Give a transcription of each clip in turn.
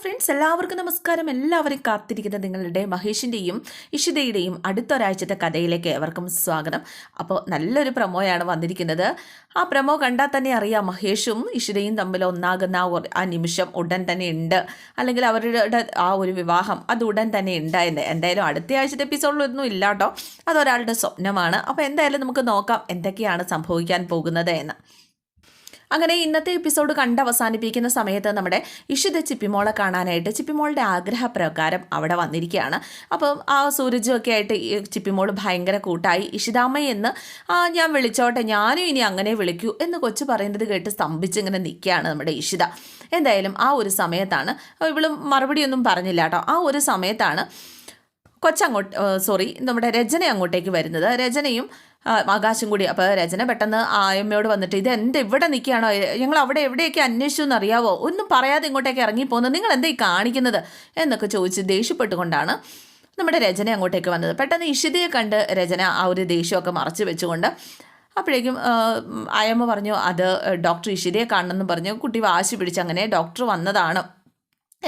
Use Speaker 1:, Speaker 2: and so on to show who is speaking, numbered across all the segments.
Speaker 1: Friends, എല്ലാവർക്കും നമസ്കാരം. എല്ലാവരും കാത്തിരിക്കുന്ന നിങ്ങളുടെ മഹേഷിൻ്റെയും ഇഷിതയുടെയും അടുത്തൊരാഴ്ചത്തെ കഥയിലേക്ക് ഏവർക്കും സ്വാഗതം. അപ്പോൾ നല്ലൊരു പ്രമോയാണ് വന്നിരിക്കുന്നത്. ആ പ്രമോ കണ്ടാൽ തന്നെ അറിയാം മഹേഷും ഇഷിതയും തമ്മിൽ ഒന്നാകുന്ന ആ നിമിഷം ഉടൻ തന്നെ ഉണ്ട്, അല്ലെങ്കിൽ അവരുടെ ആ ഒരു വിവാഹം അത് ഉടൻ തന്നെ ഉണ്ടായിരുന്നു. എന്തായാലും അടുത്ത ആഴ്ചത്തെ എപ്പിസോഡിലൊന്നും ഇല്ല കേട്ടോ, അതൊരാളുടെ സ്വപ്നമാണ്. അപ്പോൾ എന്തായാലും നമുക്ക് നോക്കാം എന്തൊക്കെയാണ് സംഭവിക്കാൻ പോകുന്നത് എന്ന്. അങ്ങനെ ഇന്നത്തെ എപ്പിസോഡ് അവസാനിപ്പിക്കുന്ന സമയത്ത് നമ്മുടെ ഇഷിത ചിപ്പിമോളെ കാണാനായിട്ട് ചിപ്പിമോളുടെ ആഗ്രഹപ്രകാരം അവിടെ വന്നിരിക്കുകയാണ്. അപ്പം ആ സൂരജൊക്കെ ആയിട്ട് ചിപ്പിമോൾ ഭയങ്കര കൂട്ടായി. ഇഷിതാമ്മ എന്ന് ഞാൻ വിളിച്ചോട്ടെ, ഞാനും ഇനി അങ്ങനെ വിളിക്കൂ എന്ന് കൊച്ചു പറയുന്നത് കേട്ട് സ്തംഭിച്ചിങ്ങനെ നിൽക്കുകയാണ് നമ്മുടെ ഇഷിത. എന്തായാലും ആ ഒരു സമയത്താണ്, ഇവളും മറുപടിയൊന്നും പറഞ്ഞില്ല കേട്ടോ, ആ ഒരു സമയത്താണ് നമ്മുടെ രചന അങ്ങോട്ടേക്ക് വരുന്നത്. രചനയും ആകാശം കൂടി. അപ്പോൾ രചന പെട്ടെന്ന് ആയമ്മയോട് വന്നിട്ട്, ഇത് എന്ത് ഇവിടെ നിൽക്കുകയാണോ, ഞങ്ങൾ അവിടെ എവിടെയൊക്കെ അന്വേഷിച്ചു എന്നറിയാവോ, ഒന്നും പറയാതെ ഇങ്ങോട്ടേക്ക് ഇറങ്ങിപ്പോകുന്നത്, നിങ്ങൾ എന്താ ഈ കാണിക്കുന്നത് എന്നൊക്കെ ചോദിച്ച് ദേഷ്യപ്പെട്ടുകൊണ്ടാണ് നമ്മുടെ രചന അങ്ങോട്ടേക്ക് വന്നത്. പെട്ടെന്ന് ഇഷിതയെ കണ്ട് രചന ആ ഒരു ദേഷ്യമൊക്കെ മറച്ചു വെച്ചുകൊണ്ട് അപ്പോഴേക്കും ആയമ്മ പറഞ്ഞു, അത് ഡോക്ടർ ഇഷിതയെ കാണണമെന്ന് പറഞ്ഞു. കുട്ടി വാശി പിടിച്ച് അങ്ങനെ ഡോക്ടർ വന്നതാണ്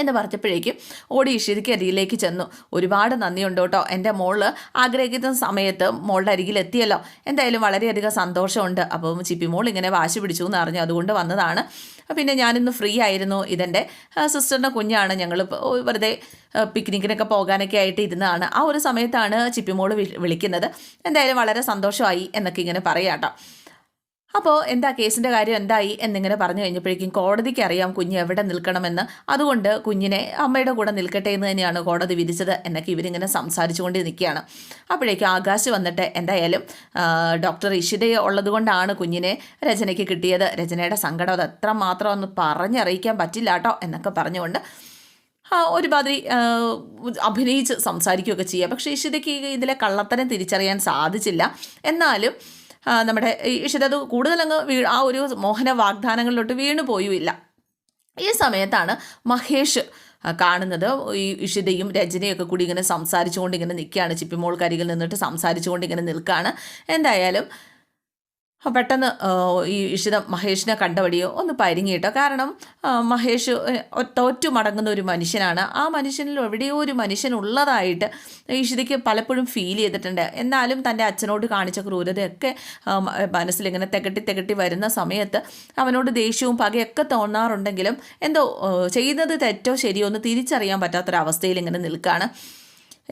Speaker 1: എന്ന് പറഞ്ഞപ്പോഴേക്കും ഓടി ഇഷിതയ്ക്ക് അരികിലേക്ക് ചെന്നു. ഒരുപാട് നന്ദിയുണ്ട് കേട്ടോ, എൻ്റെ മോള് ആഗ്രഹിക്കുന്ന സമയത്ത് മോളുടെ അരികിലെത്തിയല്ലോ, എന്തായാലും വളരെയധികം സന്തോഷമുണ്ട്. അപ്പം ചിപ്പി മോൾ ഇങ്ങനെ വാശി പിടിച്ചു എന്ന് അറിഞ്ഞു, അതുകൊണ്ട് വന്നതാണ്. പിന്നെ ഞാനിന്ന് ഫ്രീ ആയിരുന്നു, ഇതെൻ്റെ സിസ്റ്ററിൻ്റെ കുഞ്ഞാണ്, ഞങ്ങൾ വെറുതെ പിക്നിക്കിനൊക്കെ പോകാനൊക്കെ ആയിട്ട് ഇരുന്നതാണ്. ആ ഒരു സമയത്താണ് ചിപ്പിമോൾ വിളിക്കുന്നത്. എന്തായാലും വളരെ സന്തോഷമായി എന്നൊക്കെ ഇങ്ങനെ പറയാം കേട്ടോ. അപ്പോൾ എന്താ കേസിൻ്റെ കാര്യം എന്തായി എന്നിങ്ങനെ പറഞ്ഞു കഴിഞ്ഞപ്പോഴേക്കും കോടതിക്ക് അറിയാം കുഞ്ഞ് എവിടെ നിൽക്കണമെന്ന്, അതുകൊണ്ട് കുഞ്ഞിനെ അമ്മയുടെ കൂടെ നിൽക്കട്ടെ എന്ന് തന്നെയാണ് കോടതി വിധിച്ചത് എന്നൊക്കെ ഇവരിങ്ങനെ സംസാരിച്ചുകൊണ്ട് നിൽക്കുകയാണ്. അപ്പോഴേക്കും ആകാശ് വന്നിട്ട്, എന്തായാലും ഡോക്ടർ ഇഷിതയെ ഉള്ളതുകൊണ്ടാണ് കുഞ്ഞിനെ രചനയ്ക്ക് കിട്ടിയത്, രചനയുടെ സങ്കടം അത് എത്രമാത്രം ഒന്ന് പറഞ്ഞറിയിക്കാൻ പറ്റില്ല കേട്ടോ എന്നൊക്കെ പറഞ്ഞുകൊണ്ട് ഒരുമാതിരി അഭിനയിച്ച് സംസാരിക്കുകയൊക്കെ ചെയ്യുക. പക്ഷേ ഇഷിതയ്ക്ക് ഇതിലെ കള്ളത്തരം തിരിച്ചറിയാൻ സാധിച്ചില്ല. എന്നാലും നമ്മുടെ ഇഷിത അത് കൂടുതലങ്ങ് ആ ഒരു മോഹന വാഗ്ദാനങ്ങളിലോട്ട് വീണു പോയുമില്ല. ഈ സമയത്താണ് മഹേഷ് കാണുന്നത്. ഈ ഇഷിതയും രചനയൊക്കെ കൂടി ഇങ്ങനെ സംസാരിച്ചുകൊണ്ട് ഇങ്ങനെ നിൽക്കുകയാണ്. ചിപ്പിമോൾക്കരികിൽ നിന്നിട്ട് സംസാരിച്ചുകൊണ്ട് ഇങ്ങനെ നിൽക്കുകയാണ്. എന്തായാലും പെട്ടെന്ന് ഈ ഇഷിത മഹേഷിനെ കണ്ടവടിയോ ഒന്ന് പരിങ്ങിയിട്ടോ. കാരണം മഹേഷ് തോറ്റു മടങ്ങുന്ന ഒരു മനുഷ്യനാണ്. ആ മനുഷ്യനിൽ എവിടെയോ ഒരു മനുഷ്യനുള്ളതായിട്ട് ഇഷിതയ്ക്ക് പലപ്പോഴും ഫീൽ ചെയ്തിട്ടുണ്ട്. എന്നാലും തൻ്റെ അച്ഛനോട് കാണിച്ച ക്രൂരതയൊക്കെ മനസ്സിലിങ്ങനെ തികട്ടി വരുന്ന സമയത്ത് അവനോട് ദേഷ്യവും പകയൊക്കെ തോന്നാറുണ്ടെങ്കിലും എന്തോ ചെയ്യുന്നത് തെറ്റോ ശരിയോ ഒന്ന് തിരിച്ചറിയാൻ പറ്റാത്തൊരവസ്ഥയിൽ ഇങ്ങനെ നിൽക്കുകയാണ്.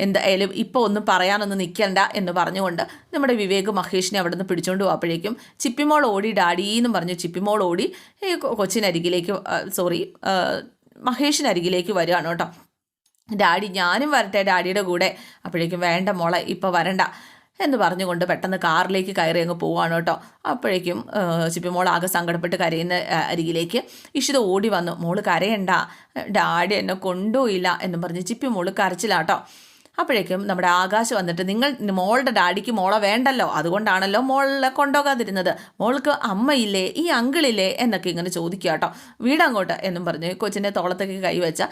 Speaker 1: എന്തായാലും ഇപ്പോൾ ഒന്നും പറയാനൊന്നും നിൽക്കണ്ട എന്ന് പറഞ്ഞുകൊണ്ട് നമ്മുടെ വിവേക് മഹേഷിനെ അവിടെ നിന്ന് പിടിച്ചുകൊണ്ട് പോയപ്പോഴേക്കും ചിപ്പിമോൾ ഓടി ഡാഡിയെന്നും പറഞ്ഞു ചിപ്പിമോൾ ഓടി കൊച്ചിനരികിലേക്ക് മഹേഷിനരികിലേക്ക് വരികയാണ് കേട്ടോ. ഡാഡി ഞാനും വരട്ടെ ഡാഡിയുടെ കൂടെ. അപ്പോഴേക്കും വേണ്ട മോളെ ഇപ്പോൾ വരണ്ട എന്ന് പറഞ്ഞുകൊണ്ട് പെട്ടെന്ന് കാറിലേക്ക് കയറി അങ്ങ് പോവാണ് കേട്ടോ. അപ്പോഴേക്കും ചിപ്പിമോൾ ആകെ സങ്കടപ്പെട്ട് കരയുന്ന അരികിലേക്ക് ഇഷിത ഓടി വന്നു. മോള് കരയണ്ട, ഡാഡി എന്നെ കൊണ്ടുപോയില്ല എന്നും പറഞ്ഞ് ചിപ്പിമോൾ കരച്ചിലാട്ടോ. അപ്പോഴേക്കും നമ്മുടെ ആകാശ് വന്നിട്ട്, നിങ്ങൾ മോളുടെ ഡാഡിക്ക് മോളെ വേണ്ടല്ലോ, അതുകൊണ്ടാണല്ലോ മോളെ കൊണ്ടുപോകാതിരുന്നത്, മോൾക്ക് അമ്മയില്ലേ, ഈ അങ്കിളില്ലേ എന്നൊക്കെ ഇങ്ങനെ ചോദിക്കുക കേട്ടോ. വീടങ്ങോട്ട് എന്നും പറഞ്ഞ് കൊച്ചിൻ്റെ തോളത്തേക്ക് കൈവച്ച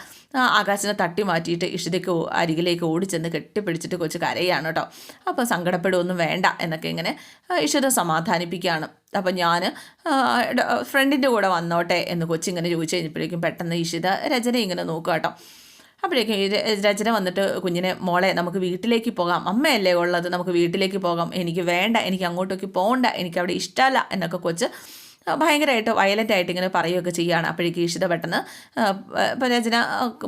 Speaker 1: ആകാശിനെ തട്ടി മാറ്റിയിട്ട് ഇഷിതയ്ക്ക് അരികിലേക്ക് ഓടിച്ചെന്ന് കെട്ടിപ്പിടിച്ചിട്ട് കൊച്ച് കരയാണ് കേട്ടോ. അപ്പോൾ സങ്കടപ്പെടുകയൊന്നും വേണ്ട എന്നൊക്കെ ഇങ്ങനെ ഇഷിത സമാധാനിപ്പിക്കുകയാണ്. അപ്പം ഞാൻ ഫ്രണ്ടിൻ്റെ കൂടെ വന്നോട്ടെ എന്ന് കൊച്ചിങ്ങനെ ചോദിച്ചു കഴിഞ്ഞപ്പോഴേക്കും പെട്ടെന്ന് ഇഷിത രചന ഇങ്ങനെ നോക്കുക കേട്ടോ. അപ്പോഴേക്കും രചന വന്നിട്ട്, കുഞ്ഞിനെ മോളെ നമുക്ക് വീട്ടിലേക്ക് പോകാം, അമ്മയല്ലേ ഉള്ളത്, നമുക്ക് വീട്ടിലേക്ക് പോകാം, എനിക്ക് വേണ്ട, എനിക്ക് അങ്ങോട്ടേക്ക് പോകണ്ട, എനിക്കവിടെ ഇഷ്ടമല്ല എന്നൊക്കെ കൊച്ച് ഭയങ്കരമായിട്ട് വയലൻ്റായിട്ട് ഇങ്ങനെ പറയുകയൊക്കെ ചെയ്യുകയാണ്. അപ്പോഴേക്കും ഇഷിത പെട്ടെന്ന് ഇപ്പം രചന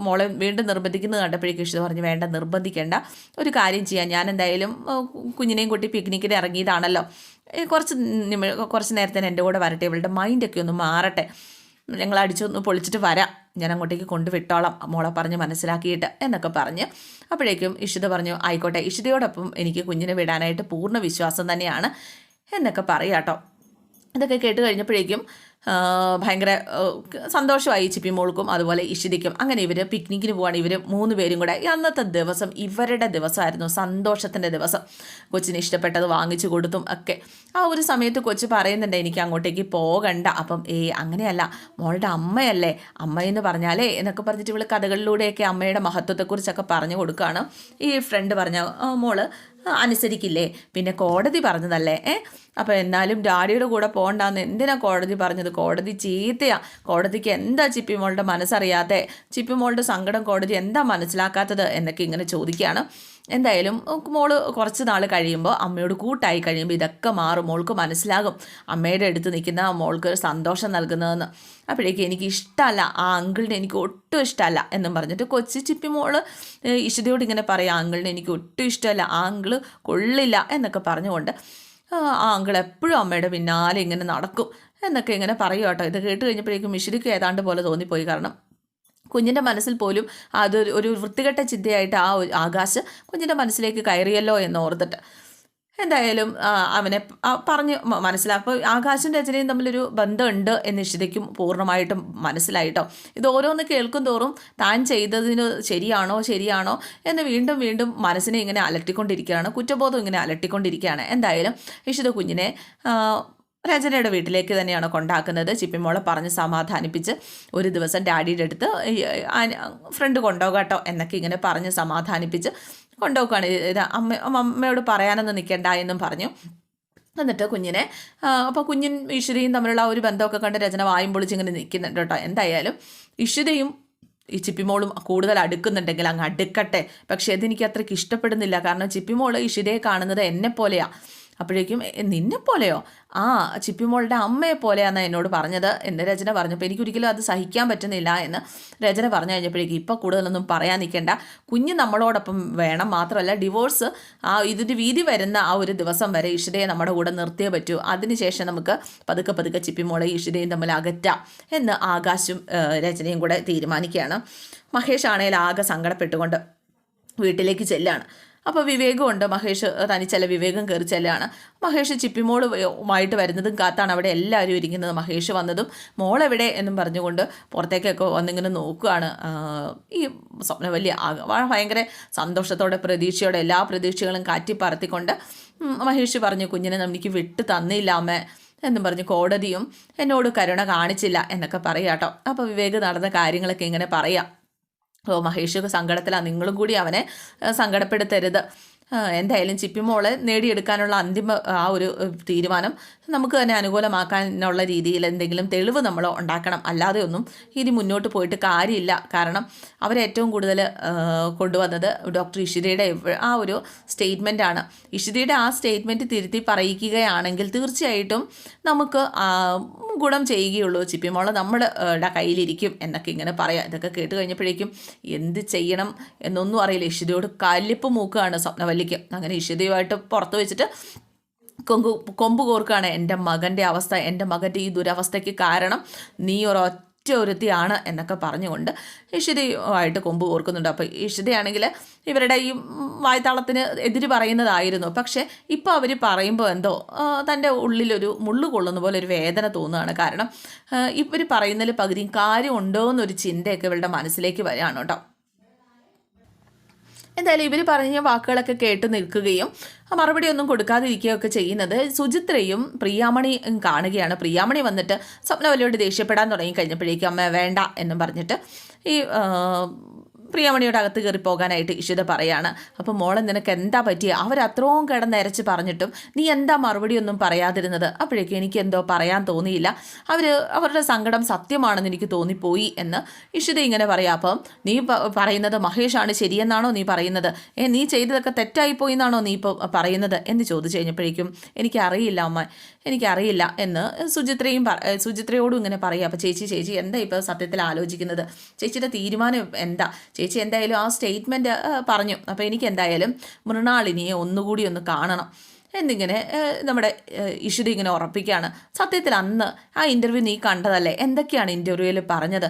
Speaker 1: മോളെ വീണ്ടും നിർബന്ധിക്കുന്നത് കണ്ടപ്പോഴേക്കും ഇഷിത പറഞ്ഞു, വേണ്ട നിർബന്ധിക്കേണ്ട, ഒരു കാര്യം ചെയ്യാം, ഞാൻ എന്തായാലും കുഞ്ഞിനെയും കൂട്ടി പിക്നിക്കിന് ഇറങ്ങിയതാണല്ലോ, കുറച്ച് നേരത്തേന് എൻ്റെ കൂടെ വരട്ടെ, ഇവളുടെ മൈൻഡൊക്കെ ഒന്ന് മാറട്ടെ, ഞങ്ങൾ അടിച്ചൊന്ന് പൊളിച്ചിട്ട് വരാം, ഞാൻ അങ്ങോട്ടേക്ക് കൊണ്ടുവിട്ടോളാം മോളെ പറഞ്ഞ് മനസ്സിലാക്കിയിട്ട് എന്നൊക്കെ പറഞ്ഞ് അപ്പോഴേക്കും ഇഷിത പറഞ്ഞു, ആയിക്കോട്ടെ, ഇഷിതയോടൊപ്പം എനിക്ക് കുഞ്ഞിനെ വിടാനായിട്ട് പൂർണ്ണ വിശ്വാസം തന്നെയാണ് എന്നൊക്കെ പറയാം കേട്ടോ. ഇതൊക്കെ കേട്ട് കഴിഞ്ഞപ്പോഴേക്കും ഭയങ്കര സന്തോഷമായി ചിപ്പിമോൾക്കും അതുപോലെ ഇഷിതയ്ക്കും. അങ്ങനെ ഇവർ പിക്നിക്കിന് പോവാണ്. ഇവർ 3 പേരും കൂടെ. അന്നത്തെ ദിവസം ഇവരുടെ ദിവസമായിരുന്നു, സന്തോഷത്തിൻ്റെ ദിവസം. കൊച്ചിന് ഇഷ്ടപ്പെട്ടത് വാങ്ങിച്ചു കൊടുത്തും ഒക്കെ. ആ ഒരു സമയത്ത് കൊച്ച് പറയുന്നുണ്ട്, എനിക്ക് അങ്ങോട്ടേക്ക് പോകണ്ട. അപ്പം അങ്ങനെയല്ല, മോളുടെ അമ്മയല്ലേ, അമ്മയെന്ന് പറഞ്ഞാലേ എന്നൊക്കെ പറഞ്ഞിട്ട് ഇവൾ കഥകളിലൂടെയൊക്കെ അമ്മയുടെ മഹത്വത്തെക്കുറിച്ചൊക്കെ പറഞ്ഞു കൊടുക്കുകയാണ്. ഈ ഫ്രണ്ട് പറഞ്ഞ മോള് അനുസരിക്കില്ലേ? പിന്നെ കോടതി പറഞ്ഞതല്ലേ അപ്പോൾ എന്നാലും ഡാഡിയുടെ കൂടെ പോകണ്ടെന്ന് എന്തിനാ കോടതി പറഞ്ഞത്? കോടതി ചീത്തയാ. കോടതിക്ക് എന്താ ചിപ്പിമോളുടെ മനസ്സറിയാതെ? ചിപ്പിമോളുടെ സങ്കടം കോടതി എന്താ മനസ്സിലാക്കാത്തത് എന്നൊക്കെ ഇങ്ങനെ ചോദിക്കുകയാണ്. എന്തായാലും മോള് കുറച്ച് നാൾ കഴിയുമ്പോൾ അമ്മയോട് കൂട്ടായി കഴിയുമ്പോൾ ഇതൊക്കെ മാറും. മോൾക്ക് മനസ്സിലാകും അമ്മയുടെ അടുത്ത് നിൽക്കുന്ന മോൾക്ക് സന്തോഷം നൽകുന്നതെന്ന്. അപ്പോഴേക്കും എനിക്ക് ഇഷ്ടമല്ല, ആ അങ്കിളിനെ എനിക്ക് ഒട്ടും ഇഷ്ടമല്ല എന്നും പറഞ്ഞിട്ട് കൊച്ചു ചിപ്പി മോള് ഇഷിതയോട് ഇങ്ങനെ പറയാം, അങ്കിളിനെ എനിക്ക് ഒട്ടും ഇഷ്ടമല്ല, ആ അങ്കിള് കൊള്ളില്ല എന്നൊക്കെ പറഞ്ഞുകൊണ്ട് ആ അങ്കിൾ എപ്പോഴും അമ്മയുടെ പിന്നാലെ ഇങ്ങനെ നടക്കും എന്നൊക്കെ ഇങ്ങനെ പറയും കേട്ടോ. ഇത് കേട്ട് കഴിഞ്ഞപ്പോഴേക്കും ഇഷിതയ്ക്ക് ഏതാണ്ട് പോലെ തോന്നിപ്പോയി. കാരണം കുഞ്ഞിൻ്റെ മനസ്സിൽ പോലും ഒരു വൃത്തികെട്ട ചിന്തയായിട്ട് ആ ആകാശ് കുഞ്ഞിൻ്റെ മനസ്സിലേക്ക് കയറിയല്ലോ എന്ന് ഓർത്തിട്ട് എന്തായാലും അവനെ പറഞ്ഞ് മനസ്സിലാക്കും. ആകാശും രചനയും തമ്മിലൊരു ബന്ധമുണ്ട് എന്ന് ഇഷിതയ്ക്കും പൂർണ്ണമായിട്ടും മനസ്സിലായിട്ടോ. ഇത് ഓരോന്ന് കേൾക്കും തോറും താൻ ചെയ്തതിന് ശരിയാണോ എന്ന് വീണ്ടും വീണ്ടും മനസ്സിനെ ഇങ്ങനെ അലട്ടിക്കൊണ്ടിരിക്കുകയാണ്, കുറ്റബോധം ഇങ്ങനെ അലട്ടിക്കൊണ്ടിരിക്കുകയാണ്. എന്തായാലും ഇഷിത കുഞ്ഞിനെ രചനയുടെ വീട്ടിലേക്ക് തന്നെയാണ് കൊണ്ടാക്കുന്നത്. ചിപ്പിമോളെ പറഞ്ഞ് സമാധാനിപ്പിച്ച് ഒരു ദിവസം ഡാഡിയുടെ അടുത്ത് ഫ്രണ്ട് കൊണ്ടുപോകാട്ടോ എന്നൊക്കെ ഇങ്ങനെ പറഞ്ഞ് സമാധാനിപ്പിച്ച് കൊണ്ടുപോക്കുകയാണ്. ഇത് അമ്മയോട് പറയാനൊന്നും നിൽക്കണ്ട എന്നും പറഞ്ഞു. എന്നിട്ട് കുഞ്ഞിനെ അപ്പോൾ കുഞ്ഞും ഇഷിതയും തമ്മിലുള്ള ഒരു ബന്ധമൊക്കെ കണ്ട് രചന വായും പൊളിച്ച് ഇങ്ങനെ നിൽക്കുന്നുണ്ട് കേട്ടോ. എന്തായാലും ഇഷിതയും ഈ ചിപ്പിമോളും കൂടുതൽ അടുക്കുന്നുണ്ടെങ്കിൽ അങ്ങ് അടുക്കട്ടെ. പക്ഷേ അതെനിക്ക് അത്രയ്ക്ക് ഇഷ്ടപ്പെടുന്നില്ല. കാരണം ചിപ്പിമോൾ ഇഷിതയെ കാണുന്നത് എന്നെപ്പോലെയാണ്. അപ്പോഴേക്കും നിന്നെപ്പോലെയോ? ആ ചിപ്പിമോളുടെ അമ്മയെ പോലെയാണെന്ന് എന്നോട് പറഞ്ഞത് എന്ന് രചന പറഞ്ഞപ്പോൾ എനിക്കൊരിക്കലും അത് സഹിക്കാൻ പറ്റുന്നില്ല എന്ന് രചന പറഞ്ഞു കഴിഞ്ഞപ്പോഴേക്കും ഇപ്പം കൂടുതലൊന്നും പറയാൻ നിൽക്കേണ്ട, കുഞ്ഞ് നമ്മളോടൊപ്പം വേണം. മാത്രമല്ല ഡിവോഴ്സ് ഇതിൻ്റെ വീതി വരുന്ന ആ ഒരു ദിവസം വരെ ഇഷിതയെ നമ്മുടെ കൂടെ നിർത്തിയേ പറ്റൂ. അതിനുശേഷം നമുക്ക് പതുക്കെ ചിപ്പിമോളെ ഇഷിതയും തമ്മിൽ അകറ്റാം എന്ന് ആകാശും രചനയും കൂടെ തീരുമാനിക്കുകയാണ്. മഹേഷ് ആണെങ്കിൽ ആകെ സങ്കടപ്പെട്ടുകൊണ്ട് വീട്ടിലേക്ക് ചെല്ലാണ്. അപ്പോൾ വിവേകമുണ്ട്. മഹേഷ് തനിച്ചല്ല, വിവേകം കയറി ചെല്ലാണ്. മഹേഷ് ചിപ്പിമോളുമായിട്ട് വരുന്നതും കാത്താണ് അവിടെ എല്ലാവരും ഇരിക്കുന്നത്. മഹേഷ് വന്നതും മോളെവിടെ എന്നും പറഞ്ഞുകൊണ്ട് പുറത്തേക്കൊക്കെ വന്നിങ്ങനെ നോക്കുകയാണ്. ഈ സ്വപ്നവല്ലി ഭയങ്കര സന്തോഷത്തോടെ പ്രതീക്ഷയോടെ എല്ലാ പ്രതീക്ഷകളും കാറ്റിപ്പറത്തിക്കൊണ്ട് മഹേഷ് പറഞ്ഞു, കുഞ്ഞിനെ നമുക്ക് വിട്ട് തന്നില്ല അമ്മ എന്നും പറഞ്ഞ് കോടതിയും എന്നോട് കരുണ കാണിച്ചില്ല എന്നൊക്കെ പറയാം കേട്ടോ. അപ്പോൾ വിവേക് നടന്ന കാര്യങ്ങളൊക്കെ ഇങ്ങനെ പറയാം. മഹേഷ് സങ്കടത്തിലാണ്, നിങ്ങളും കൂടി അവനെ സങ്കടപ്പെടുത്തരുത്. എന്തായാലും ചിപ്പിമോളെ നേടിയെടുക്കാനുള്ള അന്തിമ ആ ഒരു തീരുമാനം നമുക്ക് തന്നെ അനുകൂലമാക്കാനുള്ള രീതിയിൽ എന്തെങ്കിലും തെളിവ് നമ്മൾ ഉണ്ടാക്കണം. അല്ലാതെ ഒന്നും ഇനി മുന്നോട്ട് പോയിട്ട് കാര്യമില്ല. കാരണം അവരേറ്റവും കൂടുതൽ കൊണ്ടുവന്നത് ഡോക്ടർ ഇഷിതയുടെ ആ ഒരു സ്റ്റേറ്റ്മെൻറ്റാണ്. ഇഷിതയുടെ ആ സ്റ്റേറ്റ്മെൻറ്റ് തിരുത്തി പറയിക്കുകയാണെങ്കിൽ തീർച്ചയായിട്ടും നമുക്ക് ഗുണം ചെയ്യുകയുള്ളൂ. ചിപ്പിമോളെ നമ്മുടെ കയ്യിലിരിക്കും എന്നൊക്കെ ഇങ്ങനെ പറയാം. ഇതൊക്കെ കേട്ട് കഴിഞ്ഞപ്പോഴേക്കും എന്ത് ചെയ്യണം എന്നൊന്നും അറിയില്ല. ഇഷിതയോട് കല്ലിപ്പ് മൂക്കുകയാണ് സ്വപ്നവല്ലിക്ക്. അങ്ങനെ ഇഷിതയുമായിട്ട് പുറത്ത് വെച്ചിട്ട് കൊമ്പ് കോർക്കുകയാണ്. എൻ്റെ മകൻ്റെ അവസ്ഥ, എൻ്റെ മകൻ്റെ ഈ ദുരവസ്ഥയ്ക്ക് കാരണം നീ ഒരുത്തിയാണ് എന്നൊക്കെ പറഞ്ഞുകൊണ്ട് ഇഷിതയുമായിട്ട് കൊമ്പ് കോർക്കുന്നുണ്ട്. അപ്പോൾ ഇഷിതയാണെങ്കിൽ ഇവരുടെ ഈ വായ്ത്താളത്തിന് എതിര് പറയുന്നതായിരുന്നു. പക്ഷേ ഇപ്പോൾ അവർ പറയുമ്പോൾ എന്തോ തൻ്റെ ഉള്ളിലൊരു മുള്ളു കൊള്ളുന്ന പോലെ ഒരു വേദന തോന്നുകയാണ്. കാരണം ഇവർ പറയുന്നതിൽ പകുതിയും കാര്യമുണ്ടോ എന്നൊരു ചിന്തയൊക്കെ ഇവരുടെ മനസ്സിലേക്ക് വരികയാണ് കേട്ടോ. എന്തായാലും ഇവർ പറഞ്ഞ വാക്കുകളൊക്കെ കേട്ട് നിൽക്കുകയും മറുപടി ഒന്നും കൊടുക്കാതിരിക്കുകയൊക്കെ ചെയ്യുന്നത് സുചിത്രയും പ്രിയാമണിയും കാണുകയാണ്. പ്രിയാമണി വന്നിട്ട് സ്വപ്നവല്ലിയോട് ദേഷ്യപ്പെടാൻ തുടങ്ങി കഴിഞ്ഞപ്പോഴേക്കും അമ്മ വേണ്ട എന്നും പറഞ്ഞിട്ട് ഈ പ്രിയാമണിയുടെ അകത്ത് കയറി പോകാനായിട്ട് ഇഷിത പറയാണ്. അപ്പോൾ മോളെ നിനക്ക് എന്താ പറ്റിയ? അവരത്രയും കിടന്നരച്ച് പറഞ്ഞിട്ടും നീ എന്താ മറുപടി ഒന്നും പറയാതിരുന്നത്? അപ്പോഴേക്കും എനിക്ക് എന്തോ പറയാൻ തോന്നിയില്ല. അവരുടെ സങ്കടം സത്യമാണെന്ന് എനിക്ക് തോന്നിപ്പോയി എന്ന് ഇഷിത ഇങ്ങനെ പറയാം. അപ്പം നീ പറയുന്നത് മഹേഷാണ് ശരിയെന്നാണോ നീ പറയുന്നത്? നീ ചെയ്തതൊക്കെ തെറ്റായിപ്പോയി എന്നാണോ നീ ഇപ്പോൾ പറയുന്നത് എന്ന് ചോദിച്ചു കഴിഞ്ഞപ്പോഴേക്കും എനിക്കറിയില്ല അമ്മ, എനിക്കറിയില്ല എന്ന് സുചിത്രയോടും ഇങ്ങനെ പറയാം. അപ്പോൾ ചേച്ചി എന്താ ഇപ്പോൾ സത്യത്തിൽ ആലോചിക്കുന്നത്? ചേച്ചിയുടെ തീരുമാനം എന്താ? ചേച്ചി എന്തായാലും ആ സ്റ്റേറ്റ്മെൻറ്റ് പറഞ്ഞു. അപ്പോൾ എനിക്ക് എന്തായാലും മൃണാളിനിയെ ഒന്നുകൂടി ഒന്ന് കാണണം എന്നിങ്ങനെ നമ്മുടെ ഇഷിത ഇങ്ങനെ ഉറപ്പിക്കുകയാണ്. സത്യത്തിൽ അന്ന് ആ ഇൻ്റർവ്യൂ നീ കണ്ടതല്ലേ? എന്തൊക്കെയാണ് ഇൻ്റർവ്യൂവിൽ പറഞ്ഞത്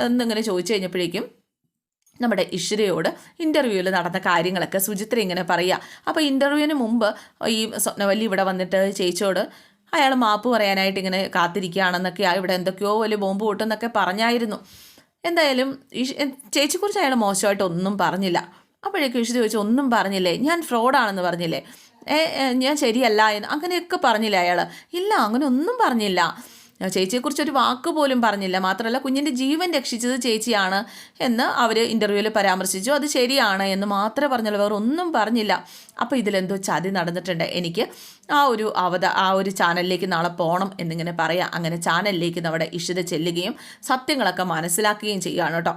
Speaker 1: എന്നിങ്ങനെ ചോദിച്ചു കഴിഞ്ഞപ്പോഴേക്കും നമ്മുടെ ഇഷിതയോട് ഇൻ്റർവ്യൂവിൽ നടന്ന കാര്യങ്ങളൊക്കെ സുചിത്ര ഇങ്ങനെ പറയുക. അപ്പോൾ ഇൻ്റർവ്യൂവിന് മുമ്പ് ഈ സ്വപ്നവല്ലി ഇവിടെ വന്നിട്ട് ചേച്ചിയോട് അയാൾ മാപ്പ് പറയാനായിട്ട് ഇങ്ങനെ കാത്തിരിക്കുകയാണെന്നൊക്കെ ഇവിടെ എന്തൊക്കെയോ വലിയ ബോംബ് പൊട്ടുന്നൊക്കെ പറഞ്ഞായിരുന്നു. എന്തായാലും ചേച്ചിയെക്കുറിച്ച് അയാൾ മോശമായിട്ട് ഒന്നും പറഞ്ഞില്ല. അപ്പോഴേക്കും ഇഷിത ചോദിച്ചു, ഒന്നും പറഞ്ഞില്ലേ? ഞാൻ ഫ്രോഡാണെന്ന് പറഞ്ഞില്ലേ? ഞാൻ ശരിയല്ല എന്ന് അങ്ങനെയൊക്കെ പറഞ്ഞില്ല അയാൾ? ഇല്ല, അങ്ങനെ ഒന്നും പറഞ്ഞില്ല. ചേച്ചിയെക്കുറിച്ചൊരു വാക്ക് പോലും പറഞ്ഞില്ല. മാത്രമല്ല കുഞ്ഞിൻ്റെ ജീവൻ രക്ഷിച്ചത് ചേച്ചിയാണ് എന്ന് അവർ ഇൻ്റർവ്യൂവിൽ പരാമർശിച്ചു. അത് ശരിയാണ് എന്ന് മാത്രമേ പറഞ്ഞുള്ളൂ, വേറെ ഒന്നും പറഞ്ഞില്ല. അപ്പോൾ ഇതിലെന്തോ ചതി നടന്നിട്ടുണ്ട്. എനിക്ക് ആ ഒരു ചാനലിലേക്ക് നാളെ പോകണം എന്നിങ്ങനെ പറയാം. അങ്ങനെ ചാനലിലേക്ക് നമ്മുടെ ഇഷിത ചെല്ലുകയും സത്യങ്ങളൊക്കെ മനസ്സിലാക്കുകയും ചെയ്യുകയാണ് കേട്ടോ.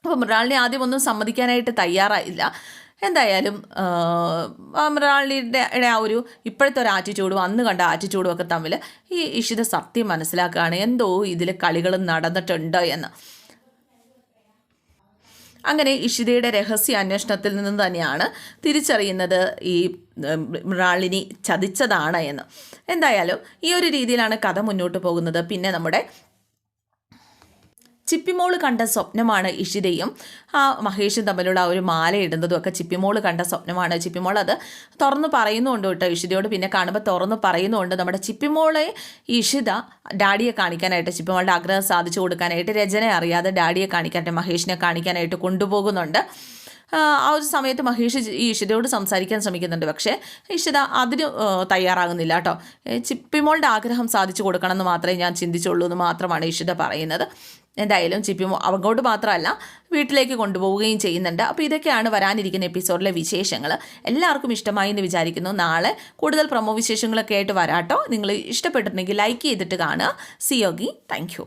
Speaker 1: അപ്പോൾ മൃണാളിനി ആദ്യം ഒന്നും സമ്മതിക്കാനായിട്ട് തയ്യാറായില്ല. എന്തായാലും മൃണാളിനിയുടെ ആ ഒരു ഇപ്പോഴത്തെ ഒരു ആറ്റിറ്റ്യൂഡും അന്ന് കണ്ട ആറ്റിറ്റ്യൂഡും ഒക്കെ തമ്മിൽ ഈ ഇഷിത സത്യം മനസ്സിലാക്കുകയാണ്, എന്തോ ഇതിൽ കളികൾ നടന്നിട്ടുണ്ട് എന്ന്. അങ്ങനെ ഇഷിതയുടെ രഹസ്യ അന്വേഷണത്തിൽ നിന്ന് തന്നെയാണ് തിരിച്ചറിയുന്നത് ഈ മൃണാളിനി ചതിച്ചതാണ് എന്ന്. എന്തായാലും ഈ ഒരു രീതിയിലാണ് കഥ മുന്നോട്ട് പോകുന്നത്. പിന്നെ നമ്മുടെ ചിപ്പിമോള് കണ്ട സ്വപ്നമാണ് ഇഷിതയും മഹേഷും തമ്മിലുള്ള ഒരു മാല ഇടുന്നതും ഒക്കെ ചിപ്പിമോള് കണ്ട സ്വപ്നമാണ്. ചിപ്പിമോൾ അത് തുറന്ന് പറയുന്നുണ്ട് കേട്ടോ ഇഷിതയോട്. പിന്നെ കാണുമ്പോൾ തുറന്ന് പറയുന്നുണ്ട്. നമ്മുടെ ചിപ്പിമോളെ ഇഷിത ഡാഡിയെ കാണിക്കാനായിട്ട്, ചിപ്പിമോളുടെ ആഗ്രഹം സാധിച്ചു കൊടുക്കാനായിട്ട് രചന അറിയാതെ ഡാഡിയെ കാണിക്കാനായിട്ട്, മഹേഷിനെ കാണിക്കാനായിട്ട് കൊണ്ടുപോകുന്നുണ്ട്. ആ ഒരു സമയത്ത് മഹേഷ് ഈ ഇഷിതയോട് സംസാരിക്കാൻ ശ്രമിക്കുന്നുണ്ട്. പക്ഷേ ഇഷിത അതിന് തയ്യാറാകുന്നില്ല കേട്ടോ. ചിപ്പിമോളുടെ ആഗ്രഹം സാധിച്ചു കൊടുക്കണം എന്ന് മാത്രമേ ഞാൻ ചിന്തിച്ചുള്ളൂ എന്ന് മാത്രമാണ് ഇഷിത പറയുന്നത്. എന്തായാലും ചിപ്പിമോ അങ്ങോട്ട് മാത്രമല്ല വീട്ടിലേക്ക് കൊണ്ടുപോവുകയും ചെയ്യുന്നുണ്ട്. അപ്പോൾ ഇതൊക്കെയാണ് വരാനിരിക്കുന്ന എപ്പിസോഡിലെ വിശേഷങ്ങൾ. എല്ലാവർക്കും ഇഷ്ടമായി എന്ന് വിചാരിക്കുന്നു. നാളെ കൂടുതൽ പ്രൊമോ വിശേഷങ്ങളൊക്കെ ആയിട്ട് വരാട്ടോ. നിങ്ങൾ ഇഷ്ടപ്പെട്ടിട്ടുണ്ടെങ്കിൽ ലൈക്ക് ചെയ്തിട്ട് കാണുക. സിയോഗി, താങ്ക് യു.